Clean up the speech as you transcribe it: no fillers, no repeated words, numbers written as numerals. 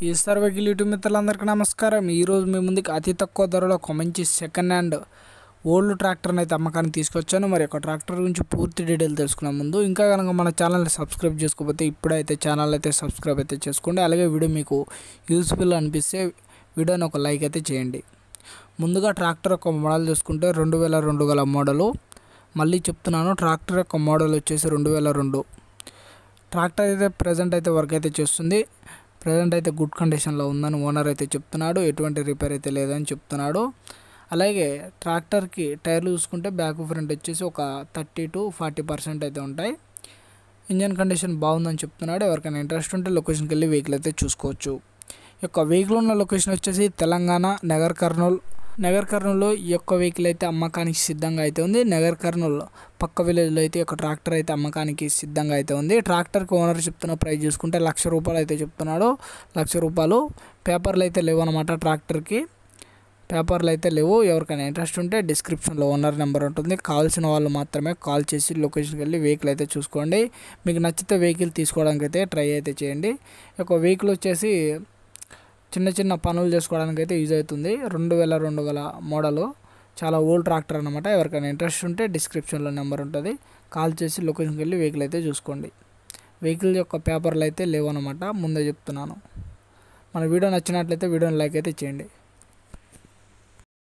ఈ సర్వేకి యూట్యూబ్ మిత్రులందరికీ నమస్కారం. ఈరోజు మీ ముందుకు అతి తక్కువ ధరలో ఒక మంచి సెకండ్ హ్యాండ్ ఓల్డ్ ట్రాక్టర్ని అయితే అమ్మకానికి తీసుకొచ్చాను. మరి ఒక ట్రాక్టర్ గురించి పూర్తి డీటెయిల్ తెలుసుకునే ముందు ఇంకా కనుక మన ఛానల్ని సబ్స్క్రైబ్ చేసుకోకపోతే ఇప్పుడైతే ఛానల్ అయితే సబ్స్క్రైబ్ అయితే చేసుకోండి. అలాగే వీడియో మీకు యూస్ఫుల్ అనిపిస్తే వీడియోని ఒక లైక్ అయితే చేయండి. ముందుగా ట్రాక్టర్ యొక్క మోడల్ చూసుకుంటే 2002 గల మోడలు. మళ్ళీ చెప్తున్నాను, ట్రాక్టర్ యొక్క మోడల్ వచ్చేసి 2002. ట్రాక్టర్ అయితే ప్రజెంట్ అయితే వర్క్ అయితే చేస్తుంది. ప్రజెంట్ అయితే గుడ్ కండిషన్లో ఉందని ఓనర్ అయితే చెప్తున్నాడు. ఎటువంటి రిపేర్ అయితే లేదని చెప్తున్నాడు. అలాగే ట్రాక్టర్కి టైర్లు చూసుకుంటే బ్యాక్ ఫ్రంట్ వచ్చేసి ఒక 30 to 40% అయితే ఉంటాయి. ఇంజన్ కండిషన్ బాగుందని చెప్తున్నాడు. ఎవరికైనా ఇంట్రెస్ట్ ఉంటే లొకేషన్కి వెళ్ళి వెహికల్ అయితే చూసుకోవచ్చు. ఈ యొక్క వెహికల్ ఉన్న లొకేషన్ వచ్చేసి తెలంగాణ నగర్ కర్నూల్లో ఈ యొక్క వెహికల్ అయితే అమ్మకానికి సిద్ధంగా అయితే ఉంది. నగర్ కర్నూల్ పక్క విలేజ్లో అయితే ఒక ట్రాక్టర్ అయితే అమ్మకానికి సిద్ధంగా అయితే ఉంది. ట్రాక్టర్కి ఓనర్ చెప్తున్న ప్రైస్ చూసుకుంటే ₹1,00,000 అయితే చెప్తున్నాడు. ₹1,00,000 పేపర్లు అయితే లేవు అనమాట. ట్రాక్టర్కి పేపర్లు అయితే లేవు. ఎవరికైనా ఇంట్రెస్ట్ ఉంటే డిస్క్రిప్షన్లో ఓనర్ నెంబర్ ఉంటుంది. కావాల్సిన వాళ్ళు మాత్రమే కాల్ చేసి లొకేషన్కి వెళ్ళి వెహికల్ అయితే చూసుకోండి. మీకు నచ్చితే వెహికల్ తీసుకోవడానికి అయితే ట్రై అయితే చేయండి. ఈ యొక్క వెహికల్ వచ్చేసి చిన్న పనులు చేసుకోవడానికి అయితే యూజ్ అవుతుంది. 2002 గల మోడలు, చాలా ఓల్డ్ ట్రాక్టర్ అనమాట. ఎవరికైనా ఇంట్రెస్ట్ ఉంటే డిస్క్రిప్షన్లో నెంబర్ ఉంటుంది. కాల్ చేసి లొకేషన్కి వెళ్ళి వెహికల్ అయితే చూసుకోండి. వెహికల్ యొక్క పేపర్లు అయితే లేవన్నమాట, ముందే చెప్తున్నాను. మన వీడియో నచ్చినట్లయితే వీడియోని లైక్ అయితే చేయండి.